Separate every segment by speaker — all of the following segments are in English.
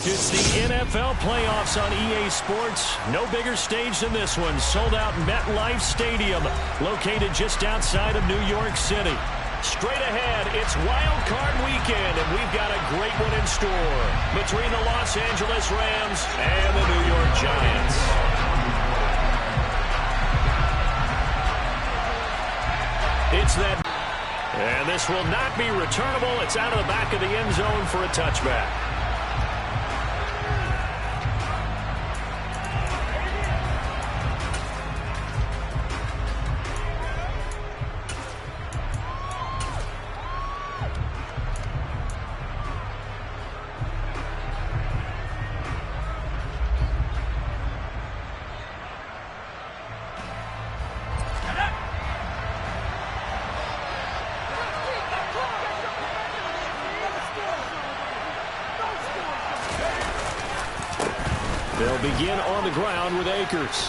Speaker 1: It's the NFL playoffs on EA Sports. No bigger stage than this one. Sold out MetLife Stadium, located just outside of New York City. Straight ahead, it's Wild Card Weekend, and we've got a great one in store between the Los Angeles Rams and the New York Giants. It's that, and this will not be returnable. It's out of the back of the end zone for a touchback. They'll begin on the ground with Akers.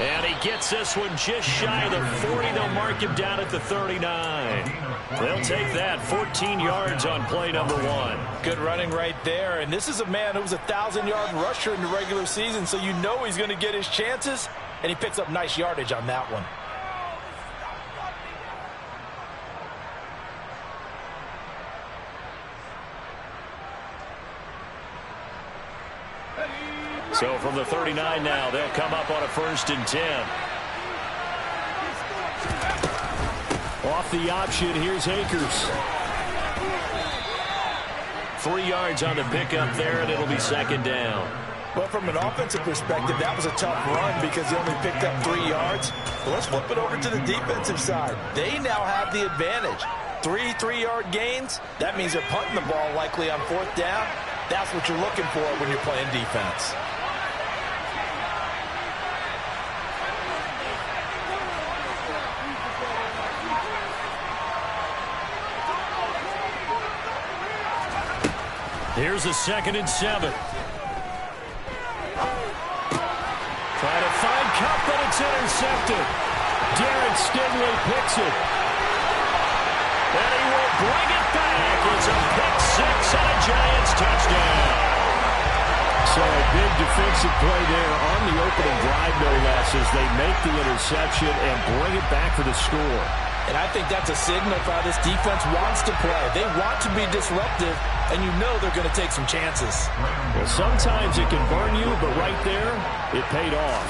Speaker 1: And he gets this one just shy of the 40. They'll mark him down at the 39. They'll take that 14 yards on play number 1.
Speaker 2: Good running right there. And this is a man who was a 1,000-yard rusher in the regular season, so you know he's going to get his chances. And he picks up nice yardage on that one.
Speaker 1: So from the 39 now, they'll come up on a 1st and 10. Off the option, here's Akers. 3 yards on the pickup there, and it'll be 2nd down.
Speaker 2: Well, from an offensive perspective, that was a tough run because he only picked up 3 yards. Well, let's flip it over to the defensive side. They now have the advantage. 3 3-yard gains. That means they're punting the ball likely on 4th down. That's what you're looking for when you're playing defense.
Speaker 1: Here's a 2nd and 7. Trying to find Cup, but it's intercepted. Derek Stingley picks it. And he will bring it back. It's a pick 6 and a Giants touchdown. So a big defensive play there on the opening drive, no less, as they make the interception and bring it back for the score.
Speaker 2: And I think that's a signal for how this defense wants to play. They want to be disruptive, and you know they're going to take some chances.
Speaker 1: Well, sometimes it can burn you, but right there, it paid off.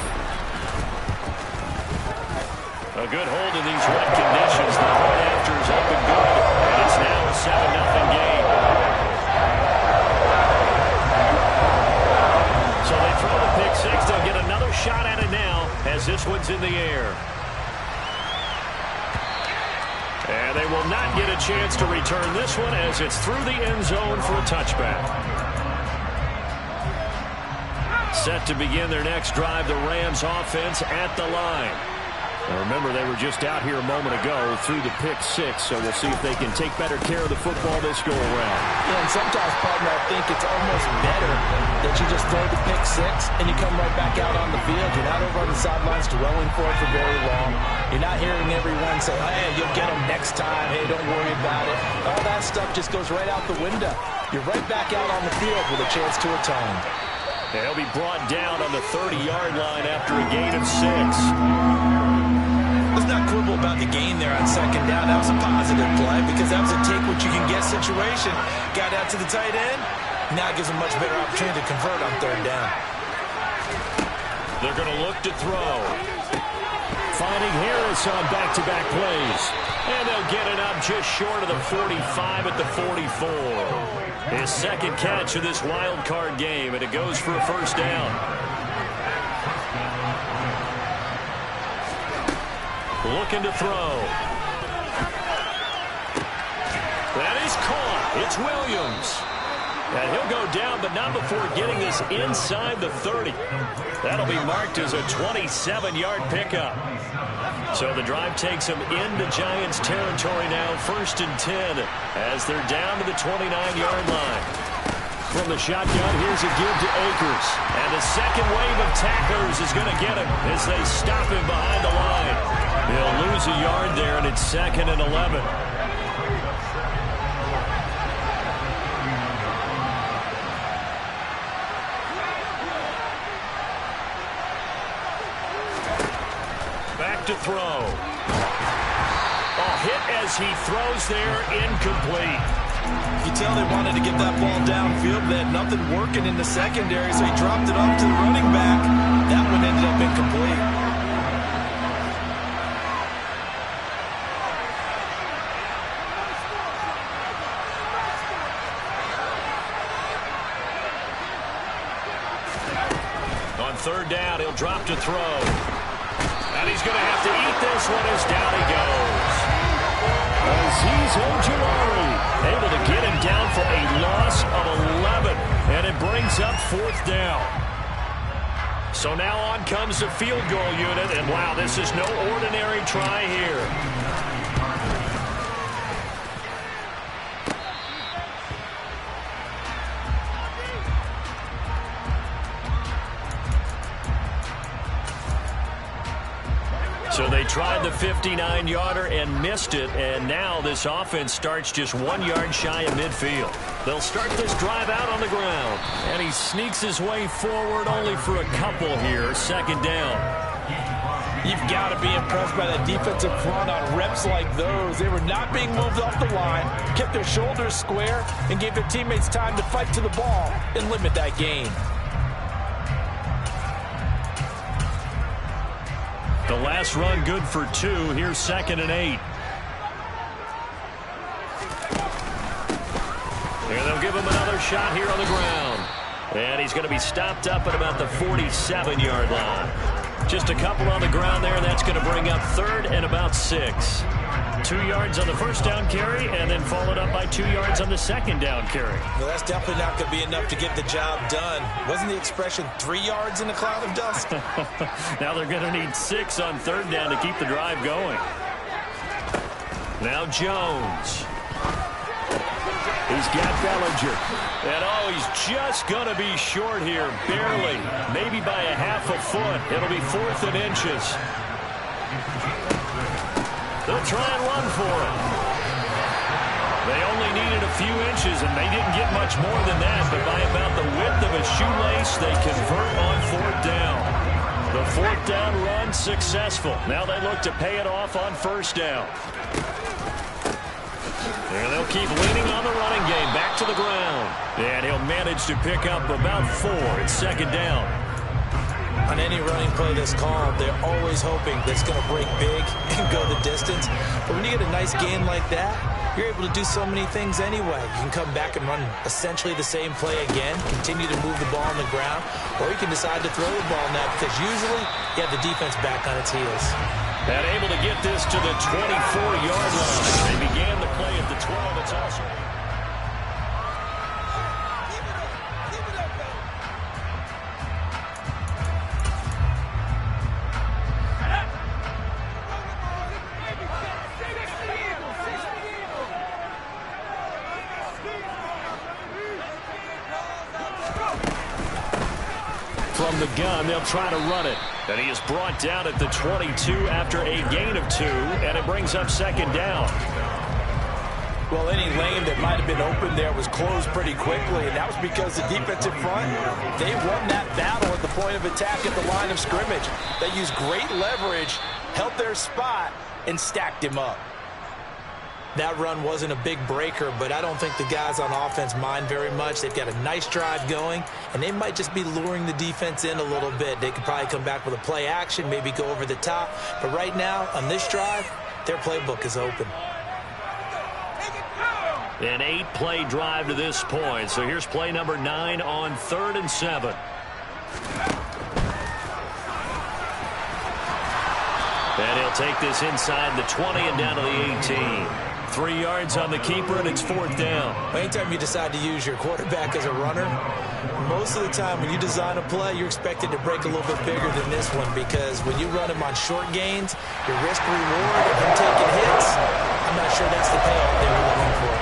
Speaker 1: A good hold in these wet conditions. The hard after is up and good, and it's now a 7-0 game. So they throw the pick 6. They'll get another shot at it now as this one's in the air. And they will not get a chance to return this one as it's through the end zone for a touchback. Set to begin their next drive, the Rams offense at the line. Now remember, they were just out here a moment ago through the pick 6, so we'll see if they can take better care of the football this go around.
Speaker 2: Yeah, and sometimes, partner, I think it's almost better that you just throw the pick 6 and you come right back out on the field. You're not over on the sidelines dwelling for it for very long. You're not hearing everyone say, hey, you'll get them next time. Hey, don't worry about it. All that stuff just goes right out the window. You're right back out on the field with a chance to atone.
Speaker 1: They'll be brought down on the 30-yard line after a gain of 6.
Speaker 2: Let's not quibble about the gain there on 2nd down. That was a positive play because that was a take-what-you-can-get situation. Got out to the tight end. Now it gives them much better opportunity to convert on 3rd down.
Speaker 1: They're going to look to throw. Finding Harris on back-to-back plays. And they'll get it up just short of the 45 at the 44. His 2nd catch of this wild card game, and it goes for a 1st down. Looking to throw. That is caught. It's Williams. And he'll go down, but not before getting this inside the 30. That'll be marked as a 27-yard pickup. So the drive takes them into Giants territory now, 1st and 10, as they're down to the 29-yard line. From the shotgun, here's a give to Akers. And the second wave of tacklers is going to get him as they stop him behind the line. He'll lose a yard there, and it's 2nd and 11. to throw. Hit as he throws there, incomplete.
Speaker 2: You tell they wanted to get that ball downfield. They had nothing working in the secondary, so he dropped it off to the running back. That one ended up incomplete.
Speaker 1: On third down, he'll drop to throw. And he's going to have to eat this one as down he goes. Azeez Ojulari able to get him down for a loss of 11. And it brings up fourth down. So now on comes the field goal unit. And wow, this is no ordinary try here. So they tried the 59-yarder and missed it, and now this offense starts just 1 yard shy of midfield. They'll start this drive out on the ground, and he sneaks his way forward only for a couple here, second down.
Speaker 2: You've got to be impressed by that defensive front on reps like those. They were not being moved off the line, kept their shoulders square, and gave their teammates time to fight to the ball and limit that gain.
Speaker 1: The last run good for 2. Here's 2nd and 8. And they'll give him another shot here on the ground. And he's going to be stopped up at about the 47-yard line. Just a couple on the ground there, and that's going to bring up 3rd and about 6. 2 yards on the first down carry, and then followed up by 2 yards on the second down carry.
Speaker 2: Well, that's definitely not going to be enough to get the job done. Wasn't the expression 3 yards in a cloud of dust?
Speaker 1: Now they're going to need 6 on third down to keep the drive going. Now Jones. He's got Bellinger. And he's just going to be short here, barely. Maybe by a half a foot. It'll be 4th and inches. They'll try and run for it. They only needed a few inches, and they didn't get much more than that. But by about the width of a shoelace, they convert on 4th down. The 4th down run successful. Now they look to pay it off on 1st down. And they'll keep leaning on the running game. Back to the ground. And he'll manage to pick up about 4. It's 2nd down.
Speaker 2: On any running play that's called, they're always hoping that it's going to break big and go the distance. But when you get a nice gain like that, you're able to do so many things anyway. You can come back and run essentially the same play again, continue to move the ball on the ground, or you can decide to throw the ball now because usually you have the defense back on its heels.
Speaker 1: And able to get this to the 24-yard line. They began the play at the 12. It's also... From the gun, they'll try to run it. And he is brought down at the 22 after a gain of 2, and it brings up 2nd down.
Speaker 2: Well, any lane that might have been open there was closed pretty quickly, and that was because the defensive front, they won that battle at the point of attack at the line of scrimmage. They used great leverage, held their spot, and stacked him up. That run wasn't a big breaker, but I don't think the guys on offense mind very much. They've got a nice drive going, and they might just be luring the defense in a little bit. They could probably come back with a play action, maybe go over the top. But right now, on this drive, their playbook is open.
Speaker 1: An 8-play drive to this point. So here's play number 9 on 3rd and 7. And he'll take this inside the 20 and down to the 18. 3 yards on the keeper, and it's 4th down.
Speaker 2: Anytime you decide to use your quarterback as a runner, most of the time when you design a play, you're expected to break a little bit bigger than this one because when you run him on short gains, your risk-reward of him taking hits, I'm not sure that's the payoff they were looking for.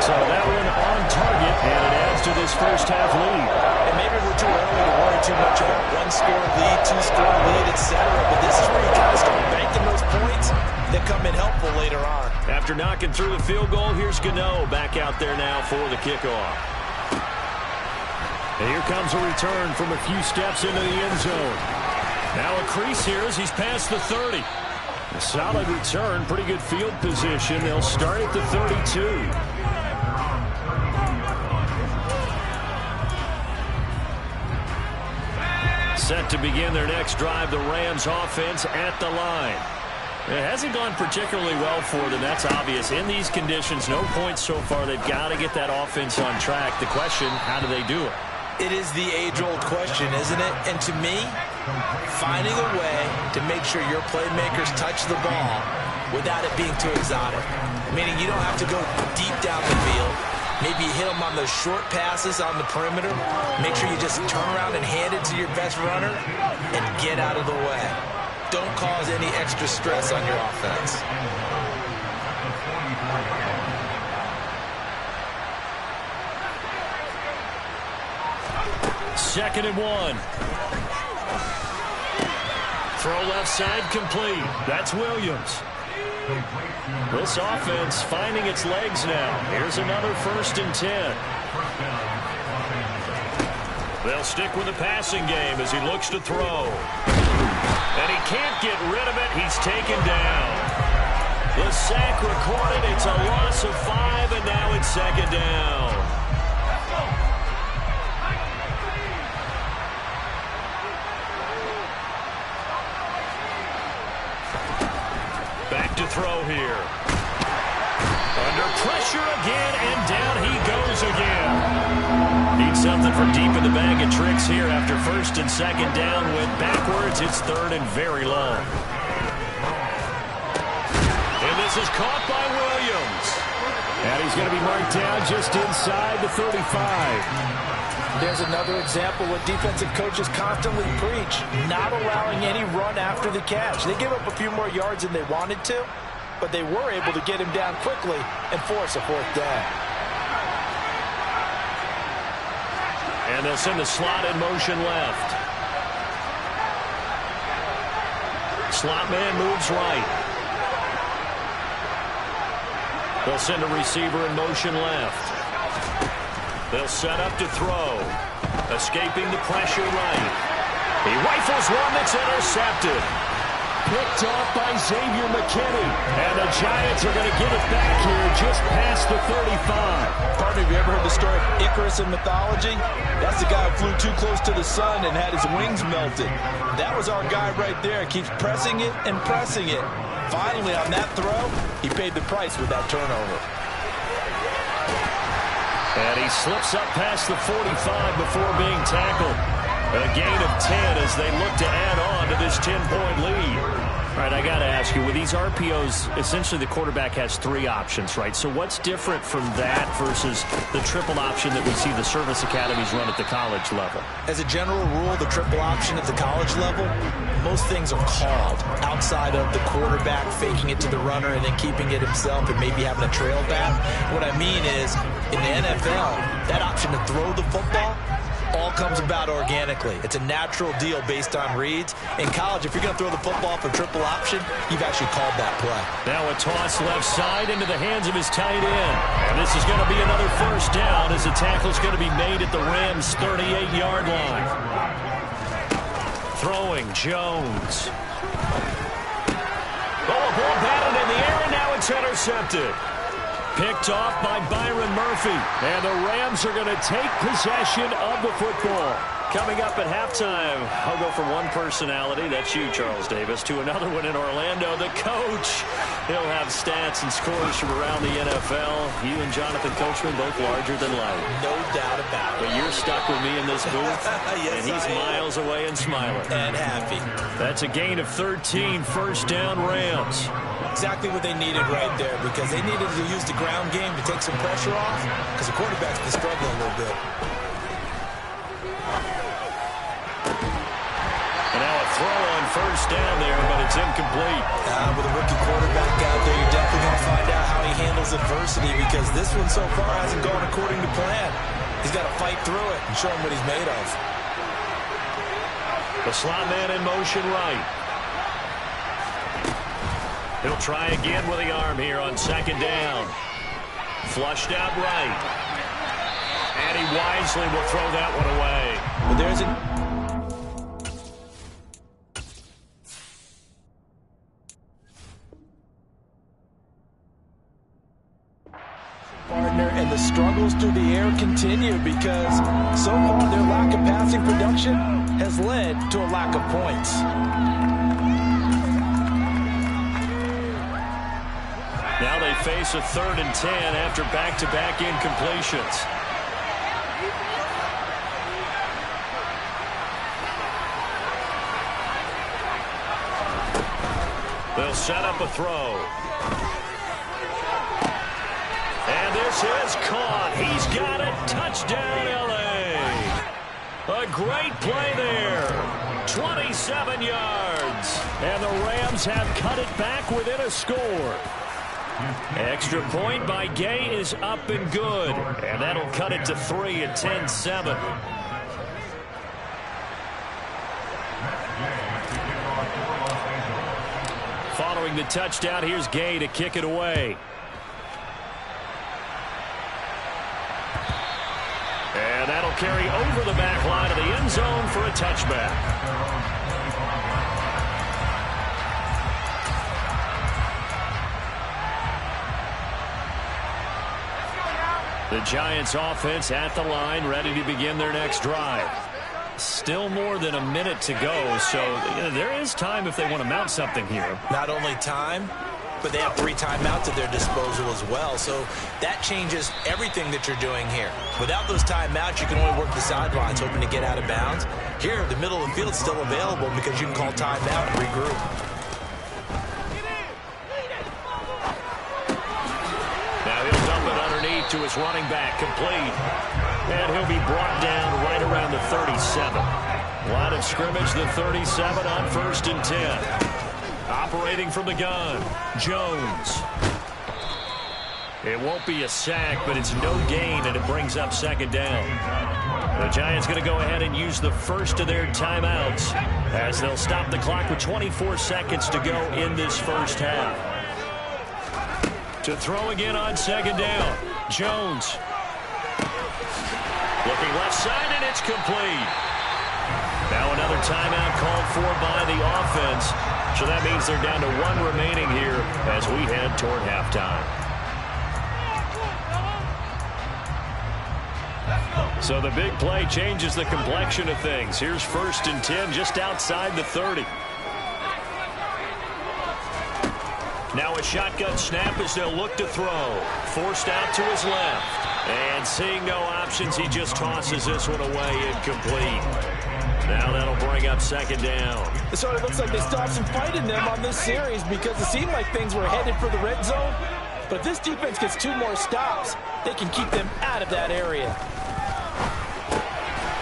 Speaker 1: So that one on target, and it adds to this first half lead.
Speaker 2: And maybe we're too early to worry too much about 1-score lead, 2-score lead, etc. But this is where you kind of start banking those points that come in helpful later on.
Speaker 1: After knocking through the field goal, here's Gano back out there now for the kickoff. And here comes a return from a few steps into the end zone. Now a crease here as he's past the 30. A solid return, pretty good field position. They'll start at the 32. Set to begin their next drive, the Rams offense at the line. It hasn't gone particularly well for them, that's obvious. In these conditions, no points so far. They've got to get that offense on track. The question, how do they do it?
Speaker 2: It is the age-old question, isn't it? And to me, finding a way to make sure your playmakers touch the ball without it being too exotic. Meaning you don't have to go deep down the field. Maybe you hit them on those short passes on the perimeter. Make sure you just turn around and hand it to your best runner and get out of the way. Don't cause any extra stress on your offense.
Speaker 1: Second and 1. Throw left side complete. That's Williams. This offense finding its legs now. Here's another 1st and 10. They'll stick with the passing game as he looks to throw. And he can't get rid of it. He's taken down. The sack recorded. It's a loss of 5, and now it's 2nd down. Back to throw here. Under pressure again, and down he goes again. Needs something from deep in the bag of tricks here after 1st and 2nd down. Went backwards. It's 3rd and very long. And this is caught by Williams. And he's going to be marked down just inside the 35.
Speaker 2: There's another example what defensive coaches constantly preach, not allowing any run after the catch. They give up a few more yards than they wanted to, but they were able to get him down quickly and force a 4th down.
Speaker 1: And they'll send the slot in motion left. Slot man moves right. They'll send a receiver in motion left. They'll set up to throw. Escaping the pressure right. He rifles one that's intercepted. Picked off by Xavier McKinney. And the Giants are going to get it back here just past the 35.
Speaker 2: Partner, have you ever heard the story of Icarus in mythology? That's the guy who flew too close to the sun and had his wings melted. That was our guy right there. Keeps pressing it and pressing it. Finally, on that throw, he paid the price with that turnover.
Speaker 1: And he slips up past the 45 before being tackled. A gain of 10 as they look to add on to this 10-point lead. All right, I got to ask you, with these RPOs, essentially the quarterback has 3 options, right? So what's different from that versus the triple option that we see the service academies run at the college level?
Speaker 2: As a general rule, the triple option at the college level, most things are called outside of the quarterback faking it to the runner and then keeping it himself and maybe having a trail back. What I mean is, in the NFL, that option to throw the football all comes about organically. It's a natural deal based on reads. In college, if you're going to throw the football for triple option, you've actually called that play.
Speaker 1: Now a toss left side into the hands of his tight end. And this is going to be another 1st down as the tackle's going to be made at the Rams' 38-yard line. Throwing, Jones. Oh, a ball batted in the air, and now it's intercepted. Picked off by Byron Murphy. And the Rams are going to take possession of the football. Coming up at halftime, I'll go from one personality, that's you, Charles Davis, to another one in Orlando, the coach. He'll have stats and scores from around the NFL. You and Jonathan Coachman, both larger than life.
Speaker 2: No doubt about it.
Speaker 1: But you're stuck with me in this booth,
Speaker 2: yes,
Speaker 1: and he's miles away and smiling.
Speaker 2: And happy.
Speaker 1: That's a gain of 13, 1st down Rams.
Speaker 2: Exactly what they needed right there, because they needed to use the ground game to take some pressure off, because the quarterback's been struggling a little bit.
Speaker 1: And now a throw on 1st down there, but it's incomplete.
Speaker 2: With a rookie quarterback out there, you're definitely going to find out how he handles adversity, because this one so far hasn't gone according to plan. He's got to fight through it and show him what he's made of.
Speaker 1: The slot man in motion right. He'll try again with the arm here on 2nd down. Flushed out right. And he wisely will throw that one away.
Speaker 2: But there's the struggles through the air continue because so far their lack of passing production has led to a lack of points.
Speaker 1: Now they face a 3rd and 10 after back-to-back incompletions. They'll set up a throw. And this is caught. He's got it. Touchdown, L.A. A great play there. 27 yards. And the Rams have cut it back within a score. Extra point by Gay is up and good. And that'll cut it to 3 at 10-7. Following the touchdown, here's Gay to kick it away. And that'll carry over the back line of the end zone for a touchback. The Giants offense at the line, ready to begin their next drive. Still more than a minute to go, so there is time if they want to mount something here.
Speaker 2: Not only time, but they have 3 timeouts at their disposal as well, so that changes everything that you're doing here. Without those timeouts, you can only work the sidelines, hoping to get out of bounds. Here, the middle of the field is still available because you can call timeout and regroup.
Speaker 1: Now he'll dump it underneath to his running back, complete. And he'll be brought down right around the 37. Line of scrimmage, the 37 on 1st and 10. Operating from the gun, Jones. It won't be a sack, but it's no gain, and it brings up 2nd down. The Giants going to go ahead and use the first of their timeouts as they'll stop the clock with 24 seconds to go in this first half. To throw again on 2nd down, Jones. Looking left side, and it's complete. Now another timeout called for by the offense. So that means they're down to 1 remaining here as we head toward halftime. So the big play changes the complexion of things. Here's 1st and 10 just outside the 30. Now a shotgun snap as they'll look to throw. Forced out to his left. And seeing no options, he just tosses this one away, incomplete. Now that'll bring up 2nd down.
Speaker 2: It sort of looks like they stopped some fight in them on this series because it seemed like things were headed for the red zone. But if this defense gets 2 more stops, they can keep them out of that area.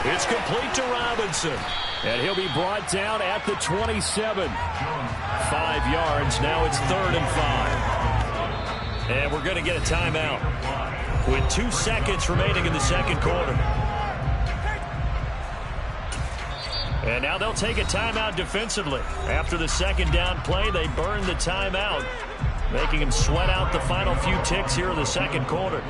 Speaker 1: It's complete to Robinson. And he'll be brought down at the 27. 5 yards. Now it's 3rd and 5. And we're going to get a timeout with 2 seconds remaining in the second quarter. And now they'll take a timeout defensively. After the 2nd down play, they burn the timeout, making him sweat out the final few ticks here in the second quarter.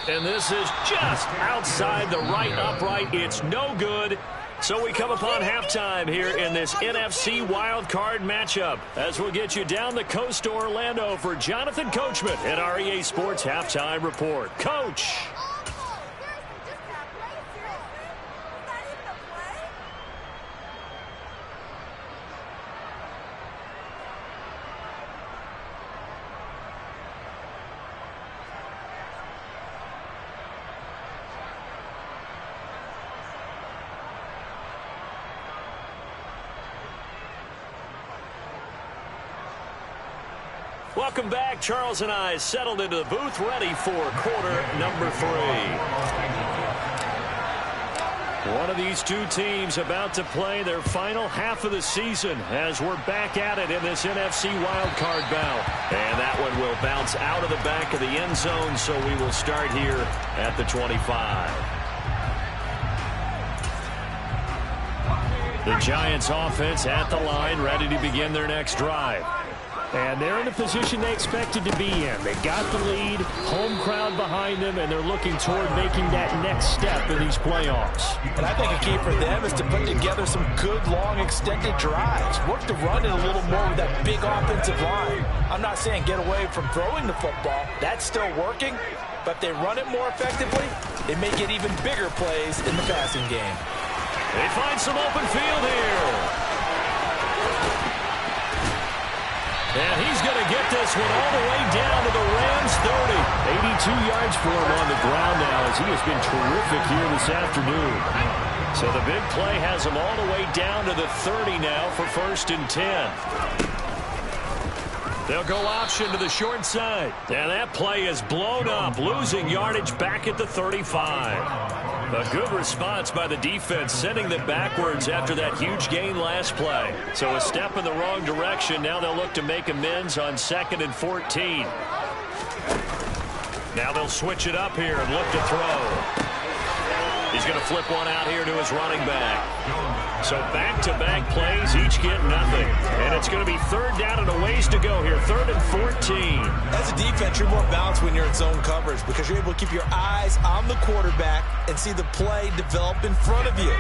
Speaker 1: And this is just outside the right upright. It's no good. So we come upon halftime here in this NFC wildcard matchup as we'll get you down the coast to Orlando for Jonathan Coachman at our EA Sports Halftime Report. Coach. Welcome back. Charles and I settled into the booth, ready for quarter number 3. One of these 2 teams about to play their final half of the season as we're back at it in this NFC wildcard bout. And that one will bounce out of the back of the end zone, so we will start here at the 25. The Giants offense at the line, ready to begin their next drive. And they're in the position they expected to be in. They got the lead, home crowd behind them, and they're looking toward making that next step in these playoffs.
Speaker 2: And I think a key for them is to put together some good, long, extended drives. Work the run in a little more with that big offensive line. I'm not saying get away from throwing the football. That's still working. But if they run it more effectively, they may get even bigger plays in the passing game.
Speaker 1: They find some open field here. And he's going to get this one all the way down to the Rams' 30. 82 yards for him on the ground now as he has been terrific here this afternoon. So the big play has him all the way down to the 30 now for 1st and 10. They'll go option to the short side. And that play is blown up, losing yardage back at the 35. A good response by the defense, sending them backwards after that huge gain last play. So a step in the wrong direction. Now they'll look to make amends on 2nd and 14. Now they'll switch it up here and look to throw. He's going to flip one out here to his running back. So back-to-back plays, each get nothing. And it's going to be 3rd down and a ways to go here, 3rd and 14.
Speaker 2: As a defense, you're more balanced when you're in zone coverage because you're able to keep your eyes on the quarterback and see the play develop in front of you.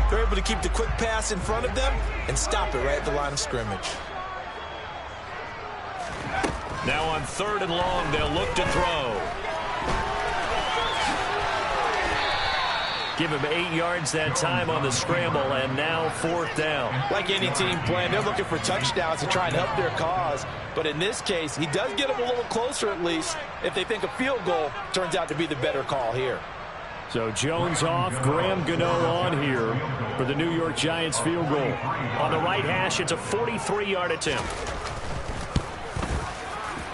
Speaker 2: They're able to keep the quick pass in front of them and stop it right at the line of scrimmage.
Speaker 1: Now on 3rd and long, they'll look to throw. Give him 8 yards that time on the scramble, and now 4th down.
Speaker 2: Like any team playing, they're looking for touchdowns to try and help their cause. But in this case, he does get them a little closer at least if they think a field goal turns out to be the better call here.
Speaker 1: So Jones off, Graham Gano on here for the New York Giants field goal. On the right hash, it's a 43-yard attempt.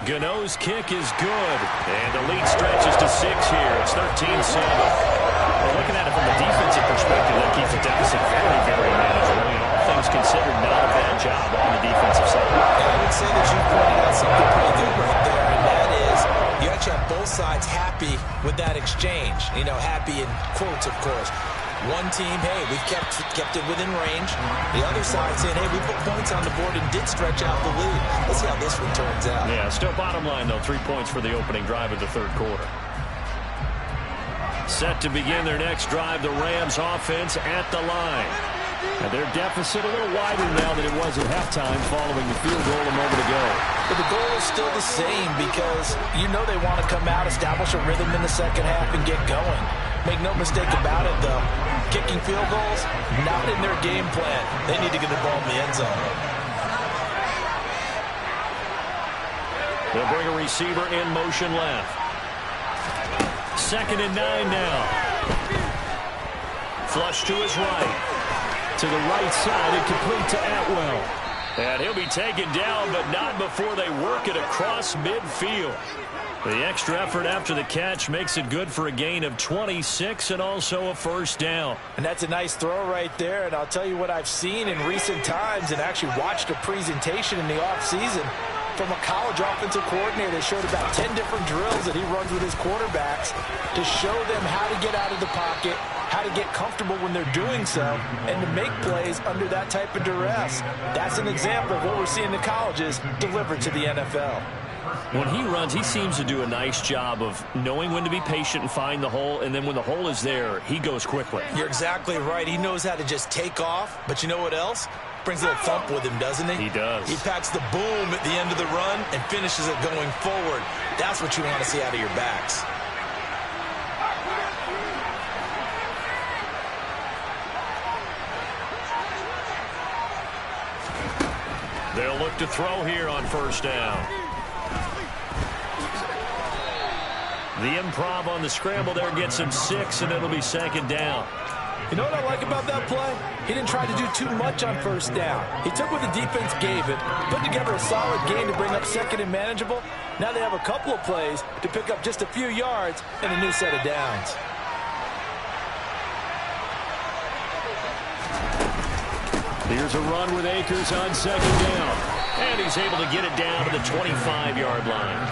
Speaker 1: Gano's kick is good, and the lead stretches to 6 here. It's 13-7. Well, looking at it from a defensive perspective, that keeps the deficit very, very manageable. And all things considered, not a bad job on the defensive side.
Speaker 2: And I would say that you pointed out something pretty good right there, and that is you actually have both sides happy with that exchange. You know, happy in quotes, of course. One team, hey, we've kept it within range. The other side saying, hey, we put points on the board and did stretch out the lead. Let's see how this one turns out.
Speaker 1: Yeah, still bottom line, though, 3 points for the opening drive of the 3rd quarter. Set to begin their next drive, the Rams offense at the line. And their deficit a little wider now than it was at halftime following the field goal a moment ago.
Speaker 2: But the goal is still the same because you know they want to come out, establish a rhythm in the second half, and get going. Make no mistake about it, though. Kicking field goals, not in their game plan. They need to get the ball in the end zone.
Speaker 1: They'll bring a receiver in motion left. 2nd and 9 now. Flush to his right. To the right side and complete to Atwell. And he'll be taken down, but not before they work it across midfield. The extra effort after the catch makes it good for a gain of 26 and also a 1st down.
Speaker 2: And that's a nice throw right there. And I'll tell you what I've seen in recent times and actually watched a presentation in the offseason from a college offensive coordinator that showed about 10 different drills that he runs with his quarterbacks to show them how to get out of the pocket, how to get comfortable when they're doing so, and to make plays under that type of duress. That's an example of what we're seeing in colleges delivered to the NFL.
Speaker 1: When he runs, he seems to do a nice job of knowing when to be patient and find the hole, and then when the hole is there, he goes quickly.
Speaker 2: You're exactly right. He knows how to just take off, but you know what else? Brings a little thump with him, doesn't he?
Speaker 1: He does.
Speaker 2: He packs the boom at the end of the run and finishes it going forward. That's what you want to see out of your backs.
Speaker 1: They'll look to throw here on 1st down. The improv on the scramble there gets him 6, and it'll be 2nd down.
Speaker 2: You know what I like about that play? He didn't try to do too much on 1st down. He took what the defense gave it, put together a solid game to bring up 2nd and manageable. Now they have a couple of plays to pick up just a few yards and a new set of downs.
Speaker 1: Here's a run with Akers on 2nd down. And he's able to get it down to the 25-yard line.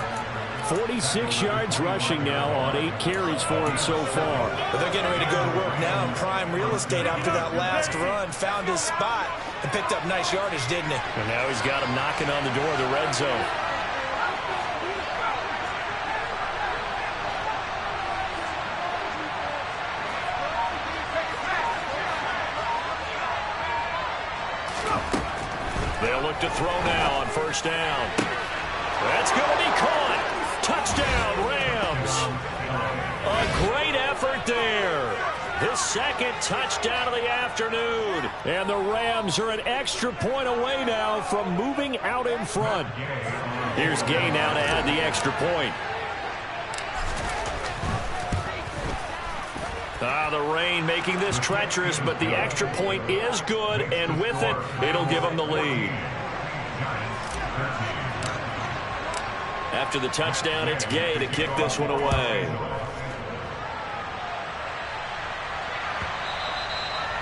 Speaker 1: 46 yards rushing now on 8 carries for him so far.
Speaker 2: But they're getting ready to go to work now in prime real estate after that last run. Found his spot and picked up nice yardage, didn't he?
Speaker 1: And now he's got him knocking on the door of the red zone. They'll look to throw now on first down. That's going to be caught. Touchdown, Rams. A great effort there. His second touchdown of the afternoon. And the Rams are an extra point away now from moving out in front. Here's Gay now to add the extra point. The rain making this treacherous, but the extra point is good, and with it, it'll give them the lead. After the touchdown, it's Gay to kick this one away.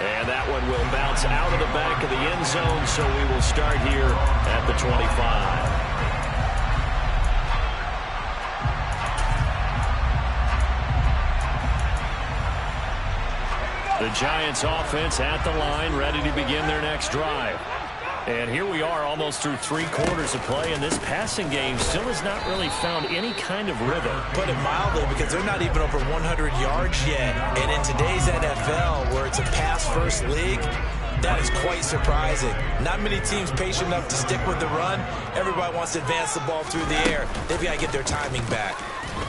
Speaker 1: And that one will bounce out of the back of the end zone, so we will start here at the 25. The Giants offense at the line, ready to begin their next drive. And here we are almost through 3 quarters of play, and this passing game still has not really found any kind of rhythm.
Speaker 2: Put it mildly, because they're not even over 100 yards yet. And in today's NFL, where it's a pass-first league, that is quite surprising. Not many teams patient enough to stick with the run. Everybody wants to advance the ball through the air. They've got to get their timing back.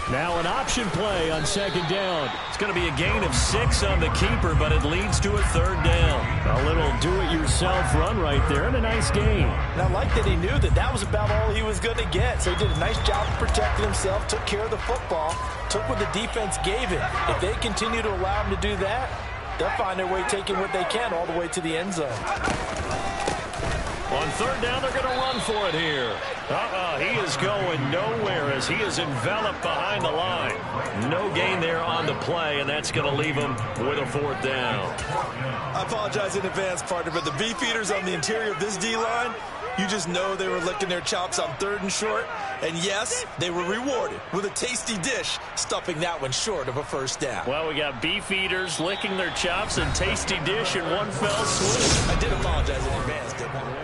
Speaker 1: Now an option play on second down. It's going to be a gain of 6 on the keeper, but it leads to a third down. A little do-it-yourself run right there, and a nice gain.
Speaker 2: And I like that he knew that that was about all he was going to get. So he did a nice job of protecting himself, took care of the football, took what the defense gave him. If they continue to allow him to do that, they'll find their way taking what they can all the way to the end zone.
Speaker 1: On third down, they're going to run for it here. He is going nowhere as he is enveloped behind the line. No gain there on the play, and that's going to leave him with a fourth down.
Speaker 2: I apologize in advance, partner, but the beefeaters on the interior of this D-line, you just know they were licking their chops on 3rd and short. And yes, they were rewarded with a tasty dish, stuffing that one short of a first down.
Speaker 1: Well, we got beefeaters licking their chops and tasty dish in one fell swoop.
Speaker 2: I did apologize in advance, didn't I?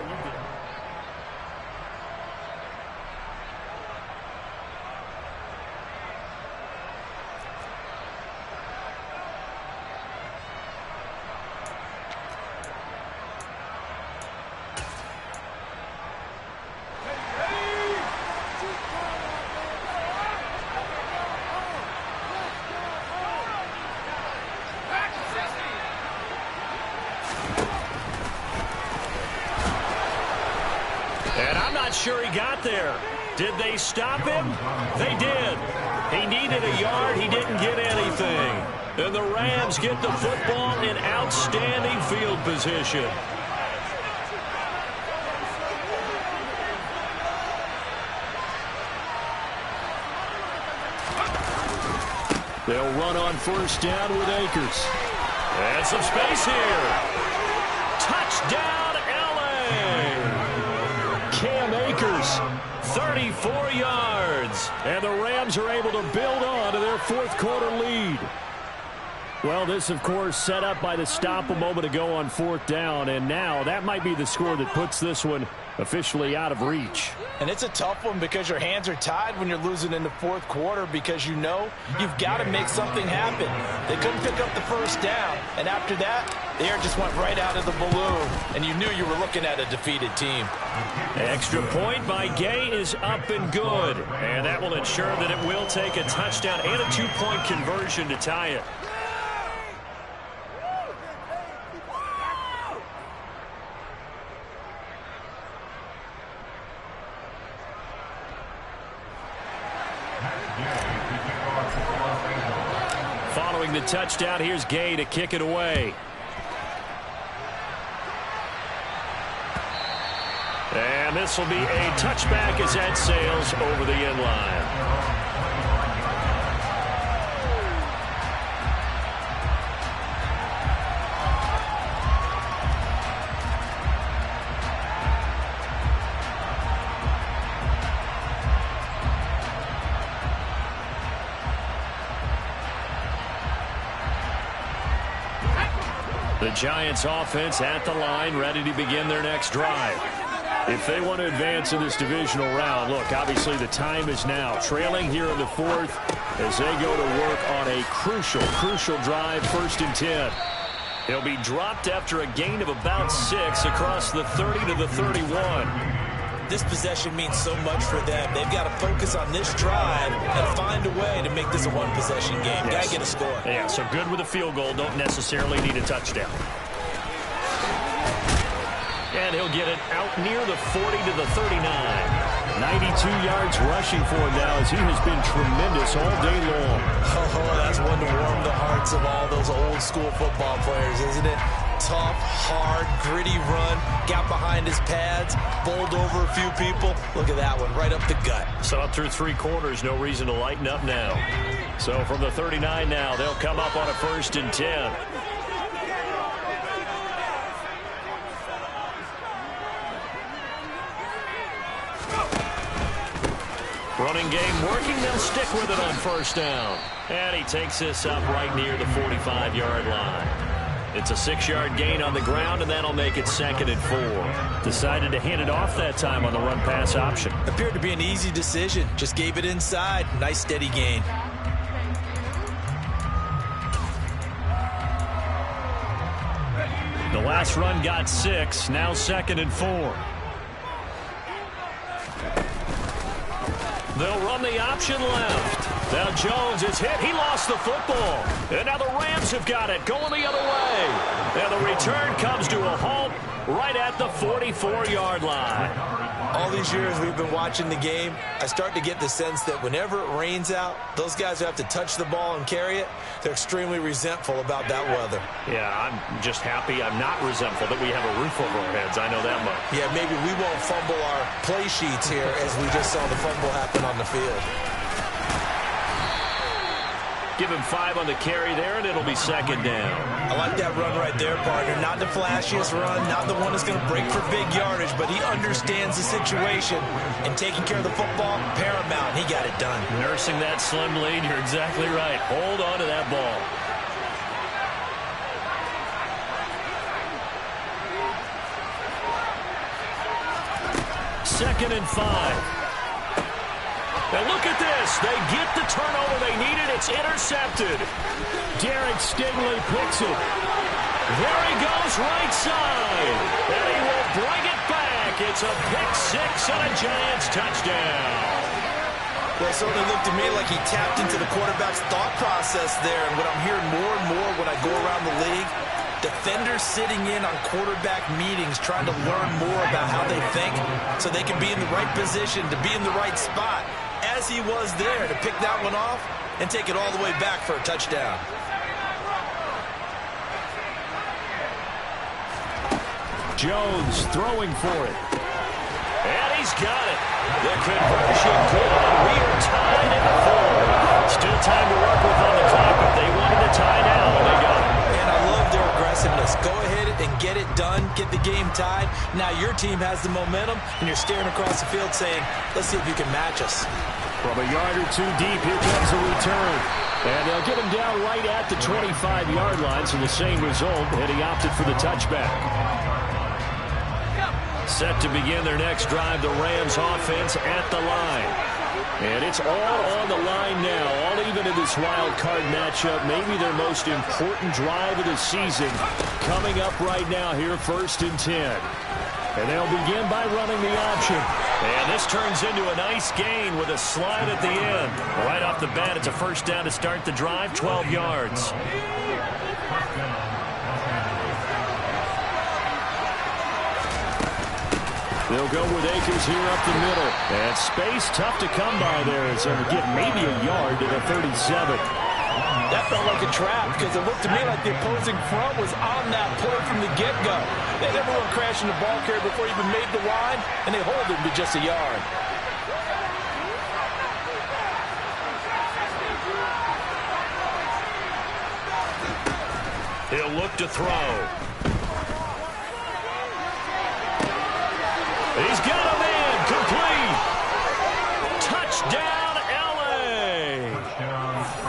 Speaker 1: Sure he got there. Did they stop him? They did. He needed a yard. He didn't get anything. And the Rams get the football in outstanding field position. They'll run on first down with Akers. And some space here. Touchdown, LA! Cam Akers, 34 yards. And the Rams are able to build on to their fourth quarter lead. Well, this, of course, set up by the stop a moment ago on fourth down. And now that might be the score that puts this one officially out of reach.
Speaker 2: And it's a tough one because your hands are tied when you're losing in the fourth quarter because you know you've got to make something happen. They couldn't pick up the first down. And after that, the air just went right out of the balloon. And you knew you were looking at a defeated team.
Speaker 1: Extra point by Gay is up and good. And that will ensure that it will take a touchdown and a 2-point conversion to tie it. Following the touchdown, here's Gay to kick it away. And this will be a touchback as that sails over the end line. The Giants offense at the line, ready to begin their next drive. If they want to advance in this divisional round, look, obviously the time is now. Trailing here in the fourth as they go to work on a crucial drive, 1st and 10. He'll be dropped after a gain of about 6 across the 30 to the 31.
Speaker 2: This possession means so much for them. They've got to focus on this drive and find a way to make this a one-possession game.
Speaker 1: Yes.
Speaker 2: Got to get a score.
Speaker 1: Yeah, so good with a field goal. Don't necessarily need a touchdown. And he'll get it out near the 40 to the 39. 92 yards rushing for him now as he has been tremendous all day long.
Speaker 2: Oh, that's one to warm the hearts of all those old-school football players, isn't it? Tough, hard, gritty run, got behind his pads, bowled over a few people. Look at that one, right up the gut.
Speaker 1: So up through 3 quarters, no reason to lighten up now. So from the 39 now, they'll come up on a 1st and 10. Running game working, they'll stick with it on 1st down. And he takes this up right near the 45-yard line. It's a 6-yard gain on the ground, and that'll make it 2nd and 4. Decided to hand it off that time on the run-pass option.
Speaker 2: Appeared to be an easy decision. Just gave it inside. Nice, steady gain.
Speaker 1: The last run got 6, now 2nd and 4. They'll run the option left. Now Jones is hit. He lost the football. And now the Rams have got it, going the other way. And the return comes to a halt right at the 44-yard line.
Speaker 2: All these years we've been watching the game, I start to get the sense that whenever it rains out, those guys who have to touch the ball and carry it, they're extremely resentful about that weather.
Speaker 1: Yeah, I'm just happy I'm not resentful that we have a roof over our heads. I know that much.
Speaker 2: Yeah, maybe we won't fumble our play sheets here as we just saw the fumble happen on the field.
Speaker 1: Give him 5 on the carry there, and it'll be 2nd down.
Speaker 2: I like that run right there, partner. Not the flashiest run, not the one that's going to break for big yardage, but he understands the situation, and taking care of the football, paramount. He got it done.
Speaker 1: Nursing that slim lead, you're exactly right. Hold on to that ball. Second and 5. Now look at this. They get the turnover they needed. It's intercepted. Derek Stingley picks it. There he goes, right side. And he will bring it back. It's a pick 6 and a Giants touchdown.
Speaker 2: Well, it certainly looked to me like he tapped into the quarterback's thought process there. And what I'm hearing more and more when I go around the league, defenders sitting in on quarterback meetings trying to learn more about how they think so they can be in the right position to be in the right spot, as he was there to pick that one off and take it all the way back for a touchdown.
Speaker 1: Jones throwing for it. And he's got it. The conversion good. We are tied at 4. Still time to work with on the clock, but they wanted to tie now, and they got it.
Speaker 2: And I love their aggressiveness. Go ahead and get it done. Get the game tied. Now your team has the momentum, and you're staring across the field saying, let's see if you can match us.
Speaker 1: From a yard or 2 deep, here comes the return. And they'll get him down right at the 25-yard line, so the same result, and he opted for the touchback. Set to begin their next drive, the Rams offense at the line. And it's all on the line now, all even in this wild card matchup. Maybe their most important drive of the season coming up right now here, 1st and 10. And they'll begin by running the option. And this turns into a nice gain with a slide at the end. Right off the bat, it's a 1st down to start the drive, 12 yards. They'll go with Akers here up the middle. And space tough to come by there. So they'll get maybe a yard to the 37.
Speaker 2: That felt like a trap because it looked to me like the opposing front was on that play from the get-go. They never went crashing the ball carrier before he even made the line, and they hold him to just a yard.
Speaker 1: He'll look to throw. He's got a man, complete. Touchdown, L.A.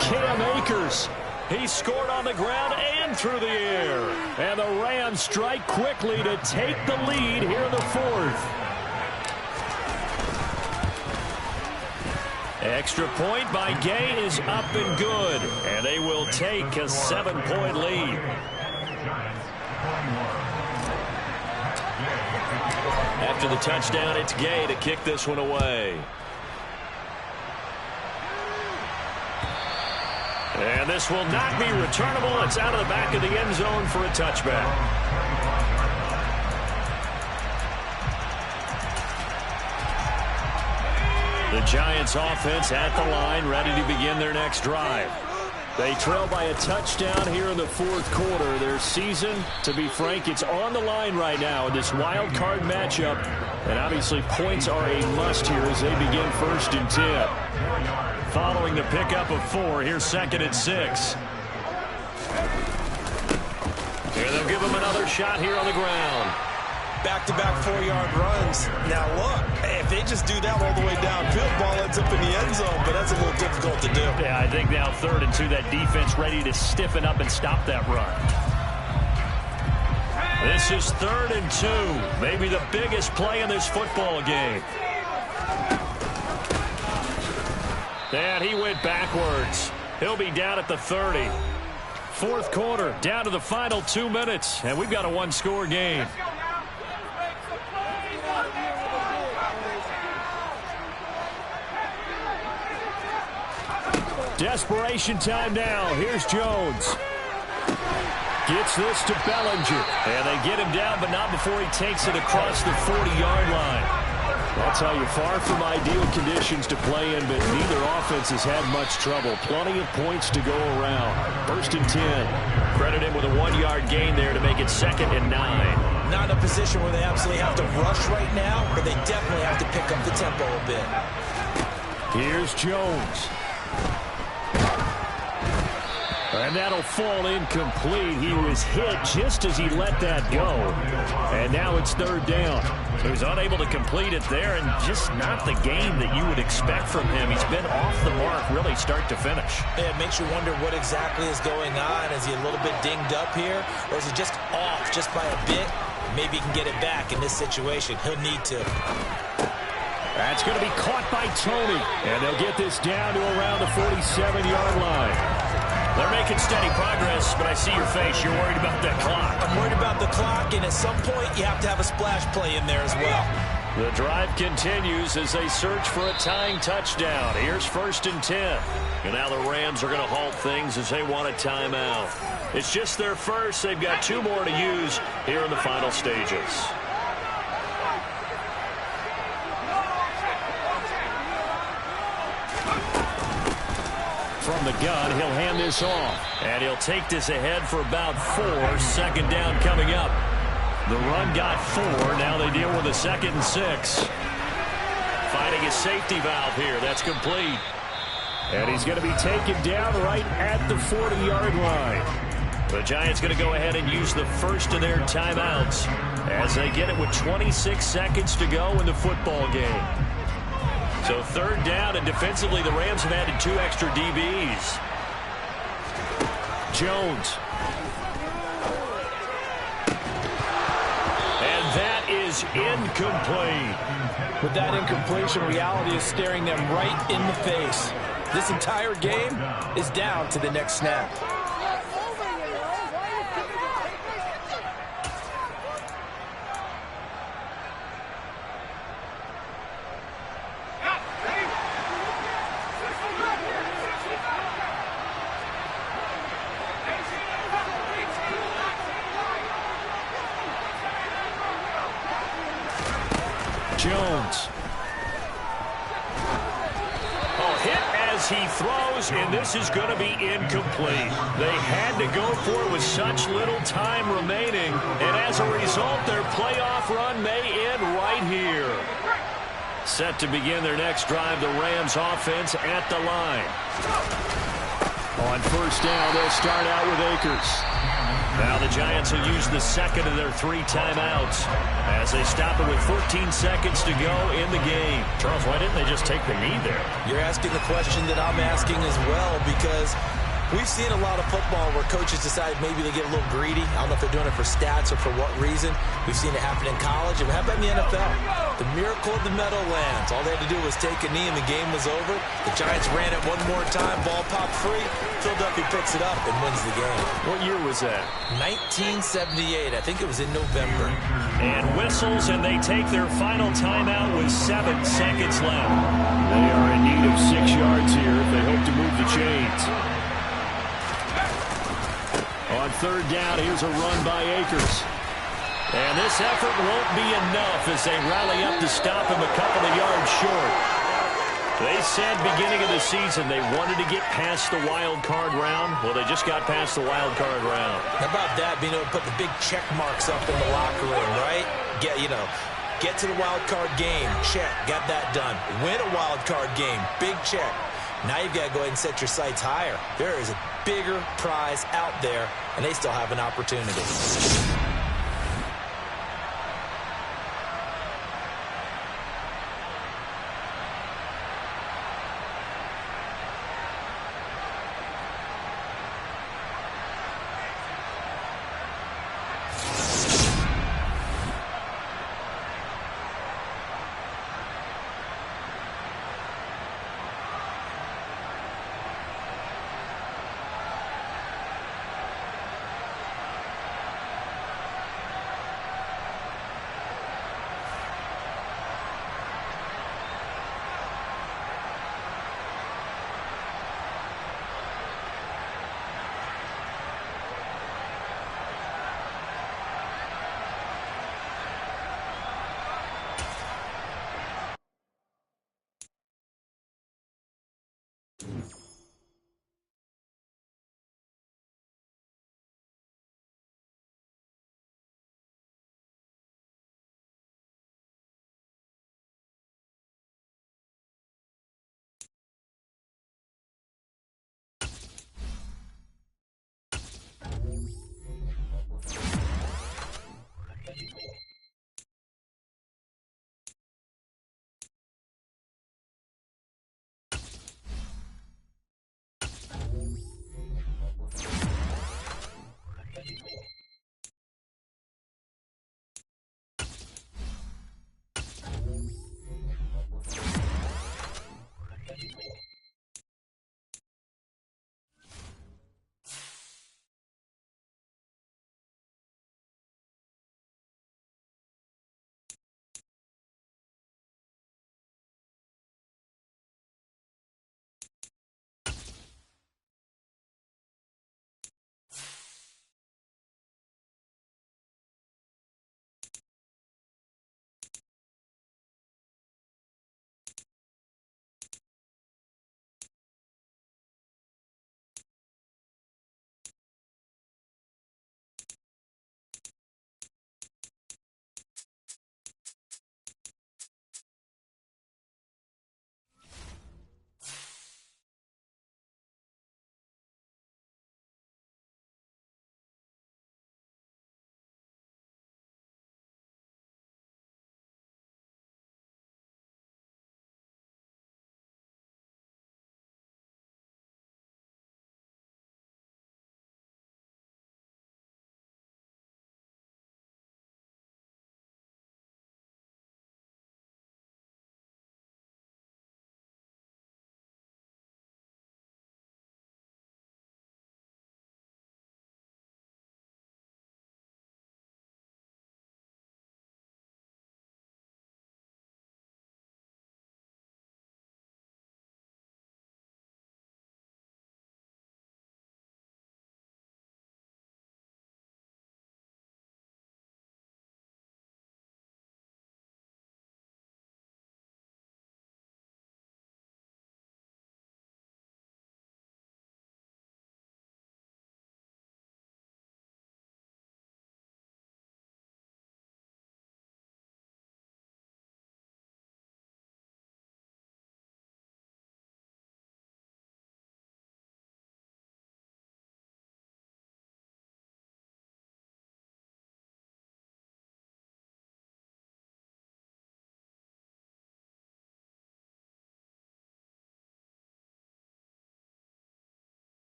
Speaker 1: Cam Akers. He scored on the ground and through the air. And the Rams strike quickly to take the lead here in the fourth. Extra point by Gay is up and good. And they will take a 7-point lead. After the touchdown, it's Gay to kick this one away. And this will not be returnable. It's out of the back of the end zone for a touchback. The Giants offense at the line, ready to begin their next drive. They trail by a touchdown here in the fourth quarter. Their season, to be frank, it's on the line right now in this wild card matchup. And obviously points are a must here as they begin 1st and 10. Following the pickup of 4, here's 2nd and 6. Here they'll give him another shot here on the ground.
Speaker 2: Back-to-back 4-yard runs. Now look, if they just do that all the way downfield, ball ends up in the end zone, but that's a little difficult to do.
Speaker 1: Yeah, I think now 3rd and 2, that defense ready to stiffen up and stop that run. This is 3rd and 2, maybe the biggest play in this football game. And he went backwards. He'll be down at the 30. Fourth quarter, down to the final 2 minutes, and we've got a 1-score game. Desperation time now. Here's Jones. Gets this to Bellinger. And they get him down, but not before he takes it across the 40-yard line. I'll tell you, far from ideal conditions to play in, but neither offense has had much trouble. Plenty of points to go around. 1st and 10. Credit him with a 1-yard gain there to make it 2nd and 9.
Speaker 2: Not in a position where they absolutely have to rush right now, but they definitely have to pick up the tempo a bit.
Speaker 1: Here's Jones. And that'll fall incomplete. He was hit just as he let that go. And now it's 3rd down. He was unable to complete it there, and just not the game that you would expect from him. He's been off the mark really start to finish.
Speaker 2: Yeah, it makes you wonder what exactly is going on. Is he a little bit dinged up here, or is he just off just by a bit? Maybe he can get it back in this situation. He'll need to.
Speaker 1: That's going to be caught by Tony. And they'll get this down to around the 47-yard line. They're making steady progress, but I see your face. You're worried about that clock.
Speaker 2: I'm worried about the clock, and at some point, you have to have a splash play in there as well.
Speaker 1: The drive continues as they search for a tying touchdown. Here's 1st and 10. And now the Rams are going to halt things as they want a timeout. It's just their first. They've got 2 more to use here in the final stages. From the gun, he'll hand this off. And he'll take this ahead for about 4. 2nd down coming up. The run got 4. Now they deal with a 2nd and 6. Finding a safety valve here. That's complete. And he's going to be taken down right at the 40-yard line. The Giants going to go ahead and use the first of their timeouts as they get it with 26 seconds to go in the football game. So 3rd down, and defensively the Rams have added 2 extra DBs. Jones. And that is incomplete.
Speaker 2: With that incompletion, reality is staring them right in the face. This entire game is down to the next snap.
Speaker 1: Jones. Oh, hit as he throws, and this is going to be incomplete. They had to go for it with such little time remaining, and as a result, their playoff run may end right here. Set to begin their next drive, the Rams offense at the line. On 1st down, they'll start out with Akers. Now the Giants will use the 2nd of their 3 timeouts as they stop it with 14 seconds to go in the game. Charles, why didn't they just take the knee there?
Speaker 2: You're asking the question that I'm asking as well, because We've seen a lot of football where coaches decide maybe they get a little greedy. I don't know if they're doing it for stats or for what reason. We've seen it happen in college, and how about in the NFL? The miracle of the Meadowlands. All they had to do was take a knee, and the game was over. The Giants ran it one more time. Ball popped free. Philadelphia picks it up and wins the game.
Speaker 1: What year was that?
Speaker 2: 1978. I think it was in November.
Speaker 1: And whistles, and they take their final timeout with 7 seconds left. They are in need of 6 yards here if they hope to move the chains. On third down, here's a run by Akers. And this effort won't be enough as they rally up to stop him a couple of yards short. They said beginning of the season they wanted to get past the wild card round. Well, they just got past the wild card round.
Speaker 2: How about that, being able to put the big check marks up in the locker room, right? Get to the wild card game. Check. Got that done. Win a wild card game. Big check. Now you've got to go ahead and set your sights higher. There is a bigger prize out there, and they still have an opportunity.